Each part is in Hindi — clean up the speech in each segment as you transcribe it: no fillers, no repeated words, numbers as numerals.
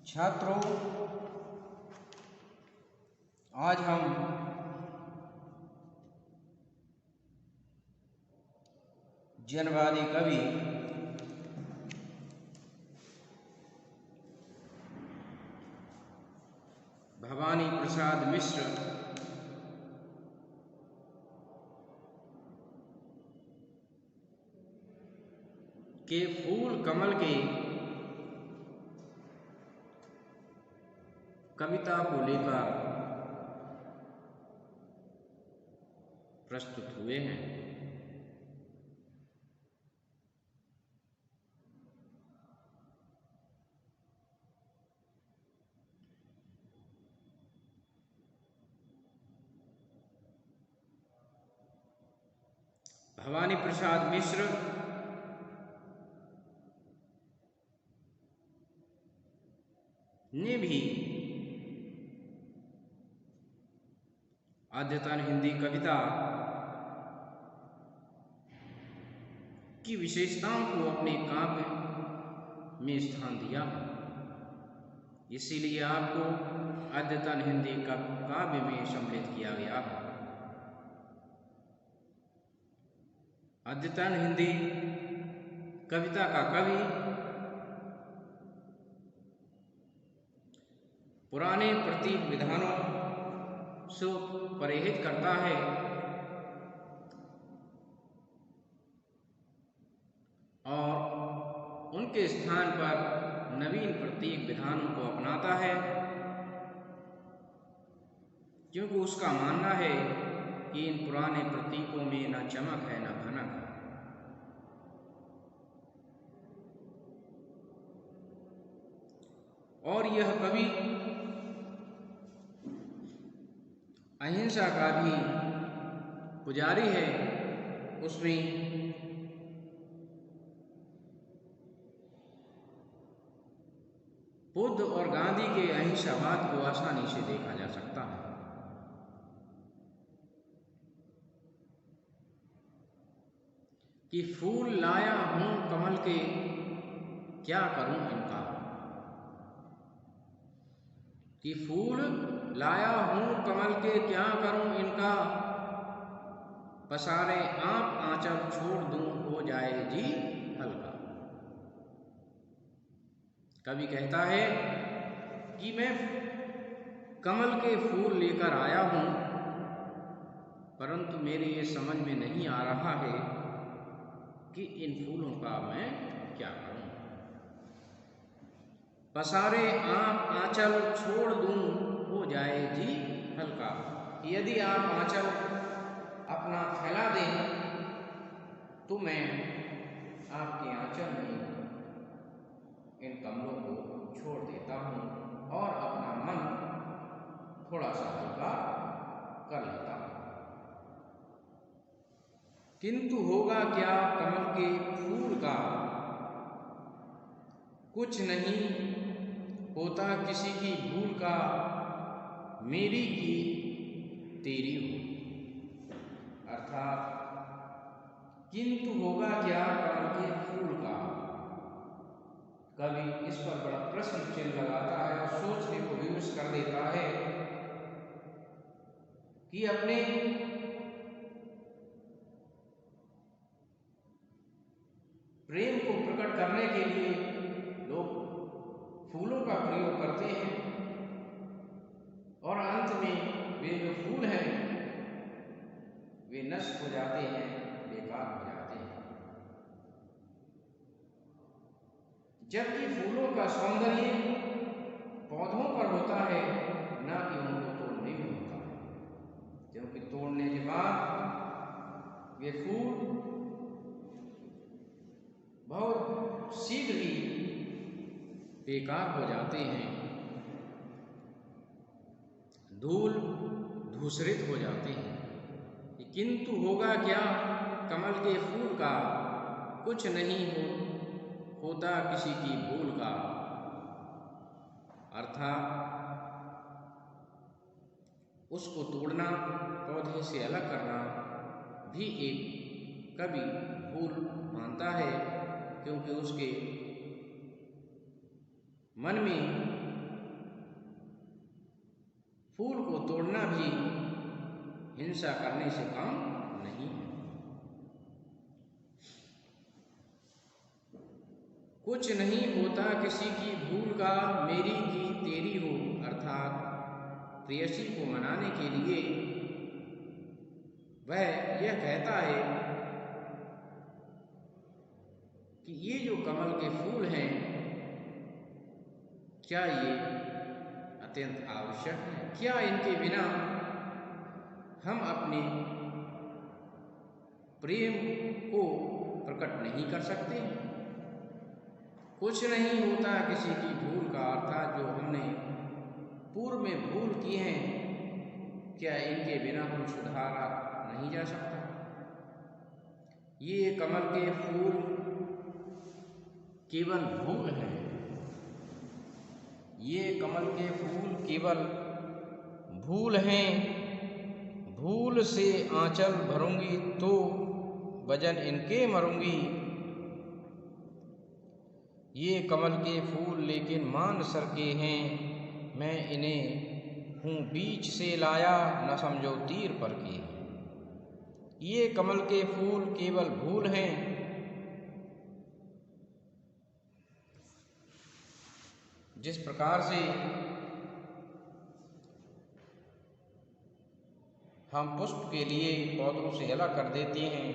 छात्रों, आज हम जनवादी कवि भवानी प्रसाद मिश्र के फूल कमल के कविता को लेकर प्रस्तुत हुए हैं। भवानी प्रसाद मिश्र ने भी अद्यतन हिंदी कविता की विशेषताओं को अपने काव्य में स्थान दिया, इसीलिए आपको अद्यतन हिंदी काव्य में सम्मिलित किया गया है। अद्यतन हिंदी कविता का कवि पुराने प्रतीक विधानों से परहेज करता है और उनके स्थान पर नवीन प्रतीक विधानों को अपनाता है, क्योंकि उसका मानना है कि इन पुराने प्रतीकों में न चमक है न भनक है। और यह कवि अहिंसा का भी पुजारी है। उसमें बुद्ध और गांधी के अहिंसावाद को आसानी से देखा जा सकता है। कि फूल लाया हूं कमल के, क्या करूं इनका। कि फूल लाया हूं कमल के, क्या करूं इनका। पसारे आप आंचल छोड़ दूं, हो जाए जी हल्का। कवि कहता है कि मैं कमल के फूल लेकर आया हूं, परंतु मेरे ये समझ में नहीं आ रहा है कि इन फूलों का मैं क्या करूं। पसारे आप आंचल छोड़ दूं, हो जाए जी हल्का। यदि आप आंचल अपना फैला दें तो मैं आपके आंचल में इन कमलों को छोड़ देता हूं और अपना मन थोड़ा सा हल्का कर लेता हूं। किंतु होगा क्या कमल के फूल का, कुछ नहीं होता किसी की भूल का। मेरी की तेरी हो। अर्थात किंतु होगा क्या कमल के फूल का। कवि इस पर बड़ा प्रश्न चिन्ह लगाता है और सोचने को विवश कर देता है कि अपने प्रेम को प्रकट करने के लिए लोग फूलों का प्रयोग करते हैं और अंत में वे जो फूल हैं वे नष्ट हो जाते हैं, बेकार हो जाते हैं। जबकि फूलों का सौंदर्य पौधों पर होता है, ना कि उनको तोड़ने में होता है, क्योंकि तोड़ने के बाद वे फूल बहुत शीघ्र ही बेकार हो जाते हैं, धूल धूसरित हो जाते हैं। किंतु होगा क्या कमल के फूल का, कुछ नहीं होता किसी की भूल का। अर्थात उसको तोड़ना, पौधे से अलग करना भी एक कवि भूल मानता है, क्योंकि उसके मन में फूल को तोड़ना भी हिंसा करने से कम नहीं है। कुछ नहीं होता किसी की भूल का मेरी की तेरी हो, अर्थात प्रेयसी को मनाने के लिए वह यह कहता है कि ये जो कमल के फूल हैं, क्या ये अत्यंत आवश्यक है? क्या इनके बिना हम अपने प्रेम को प्रकट नहीं कर सकते? कुछ नहीं होता किसी की भूल का, अर्थात जो हमने पूर्व में भूल की हैं, क्या इनके बिना हम सुधारा नहीं जा सकता? ये कमल के फूल केवल भूल है, ये कमल के फूल केवल भूल हैं। भूल से आंचल भरूंगी तो भजन इनके मरूंगी। ये कमल के फूल लेकिन मान सर के हैं, मैं इन्हें हूँ बीच से लाया, न समझो तीर पर के हैं। ये कमल के फूल केवल भूल हैं। जिस प्रकार से हम पुष्प के लिए पौधों से अलग कर देते हैं,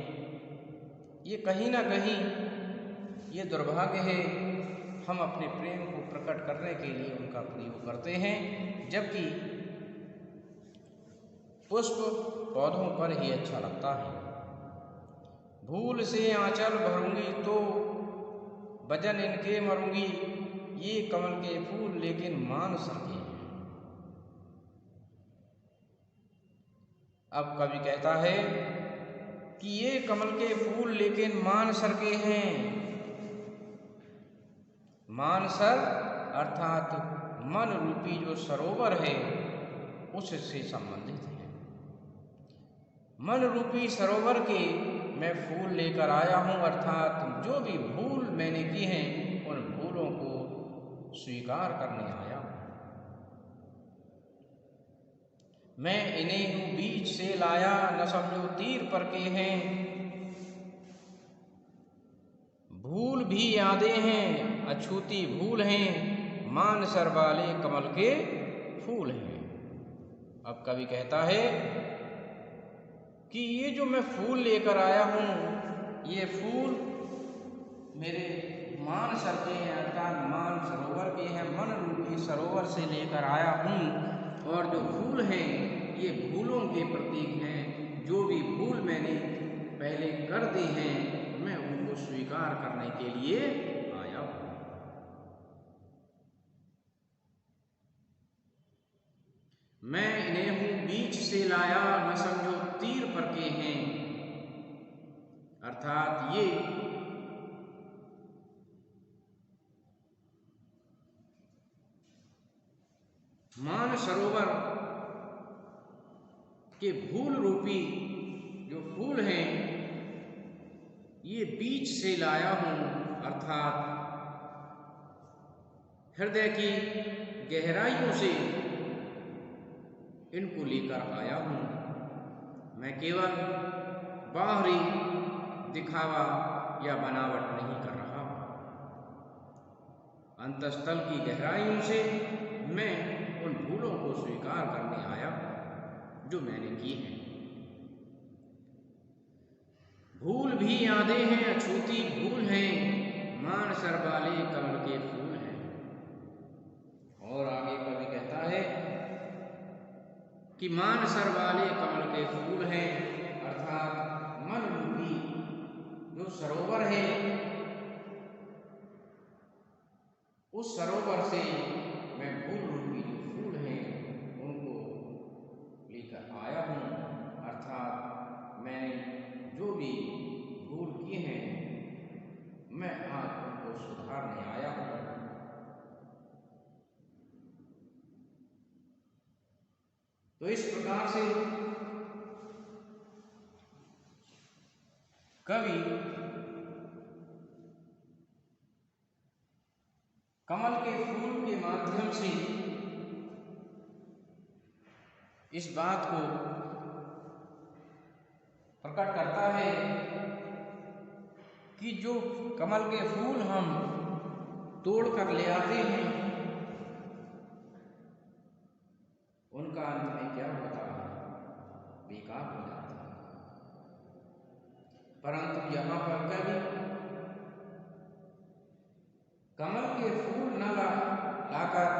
ये कहीं ना कहीं ये दुर्भाग्य है। हम अपने प्रेम को प्रकट करने के लिए उनका प्रयोग करते हैं, जबकि पुष्प पौधों पर ही अच्छा लगता है। भूल से आंचल भरूंगी तो भजन इनके मरूंगी। ये कमल के फूल लेकिन मान सके हैं। अब कवि कहता है कि ये कमल के फूल लेकिन मान सर के हैं। मानसर अर्थात मन रूपी जो सरोवर है उससे संबंधित है। मन रूपी सरोवर के मैं फूल लेकर आया हूँ, अर्थात जो भी भूल मैंने की हैं उन भूलों को स्वीकार करने आया हूँ। मैं इन्हें हूँ बीच से लाया, न समझो तीर पर के हैं। भूल भी यादें हैं, अछूती भूल हैं, मानसर वाले कमल के फूल हैं। अब कवि कहता है कि ये जो मैं फूल लेकर आया हूँ, ये फूल मेरे मानसर के हैं, अर्थात मान सरोवर के हैं। मन रूपी सरोवर से लेकर आया हूँ, और जो फूल हैं ये भूलों के प्रतीक हैं। जो भी भूल मैंने पहले कर दी हैं, मैं उनको स्वीकार करने के लिए आया हूँ। मैं इन्हें हूँ बीच से लाया, न समझो तीर पर के हैं। अर्थात ये मान सरोवर के भूल रूपी जो फूल हैं ये बीच से लाया हूँ, अर्थात हृदय की गहराइयों से इनको लेकर आया हूँ। मैं केवल बाहरी दिखावा या बनावट नहीं कर रहा। अंतःस्थल की गहराइयों से मैं उन भूलों को स्वीकार करने आया जो मैंने की हैं। भूल भी यादें हैं, अछूती भूल हैं, मानसर वाले कमल के फूल हैं। और आगे कवि कहता है कि मानसर वाले कमल के फूल हैं, अर्थात मन रूपी जो सरोवर है, उस सरोवर से मैं भूल रूपी जो फूल हैं उनको लेकर आया हूँ। अर्थात मैंने जो भी भूल की हैं मैं आज उनको सुधारने आया हूँ। तो इस प्रकार से कवि कमल के फूल के माध्यम से इस बात को प्रकट करता है कि जो कमल के फूल हम तोड़ कर ले आते हैं उनका अंत में क्या होता है, बेकार हो जाता है। परंतु यहाँ पर कभी कमल के फूल न लाकर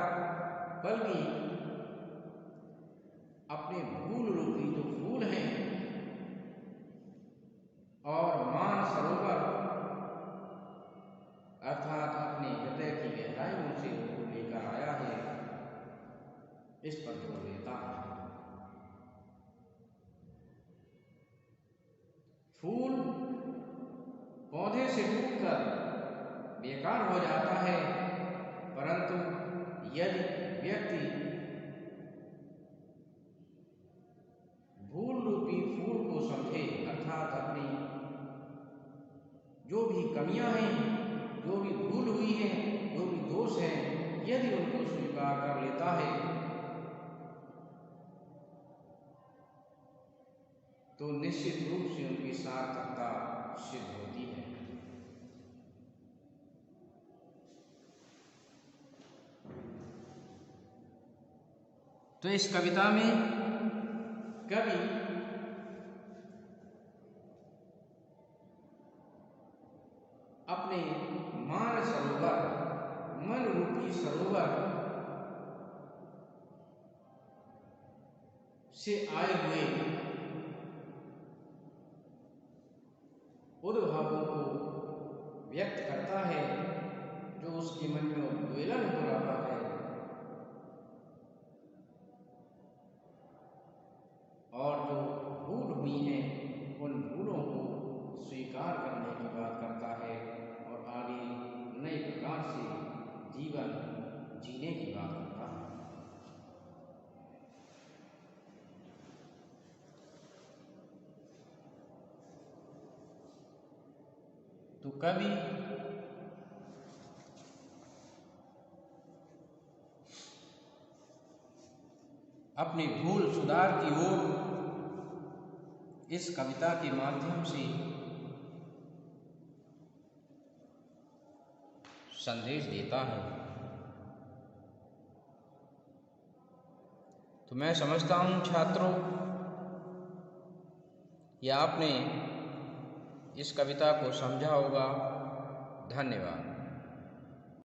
बल्कि अपने भूल रूपी जो फूल हैं और मान सरोवर अर्थात अपने हृदय की गहराइयों से वो लेकर आया है, इस पर जोर देता है। फूल पौधे से टूटकर बेकार हो जाता है, परंतु यदि व्यक्ति भूल रूपी फूल को समझे अर्थात अपनी जो भी कमियां हैं, जो भी भूल हुई है, जो भी दोष है, यदि उनको स्वीकार कर लेता है तो निश्चित रूप से उनकी सार्थकता सिद्ध होती है। तो इस कविता में कवि अपने मान सरोवर, मन रूपी सरोवर से आए हुए उद्भावों को व्यक्त करता है, जो उसके मन में उद्वेलन हो रहा है, और जो भूल हुई है उन भूलों को स्वीकार करने की बात करता है और आगे नए प्रकार से जीवन जीने की बात करता है। तो कवि अपनी भूल सुधार की ओर इस कविता के माध्यम से संदेश देता है। तो मैं समझता हूँ छात्रों, कि आपने इस कविता को समझा होगा। धन्यवाद।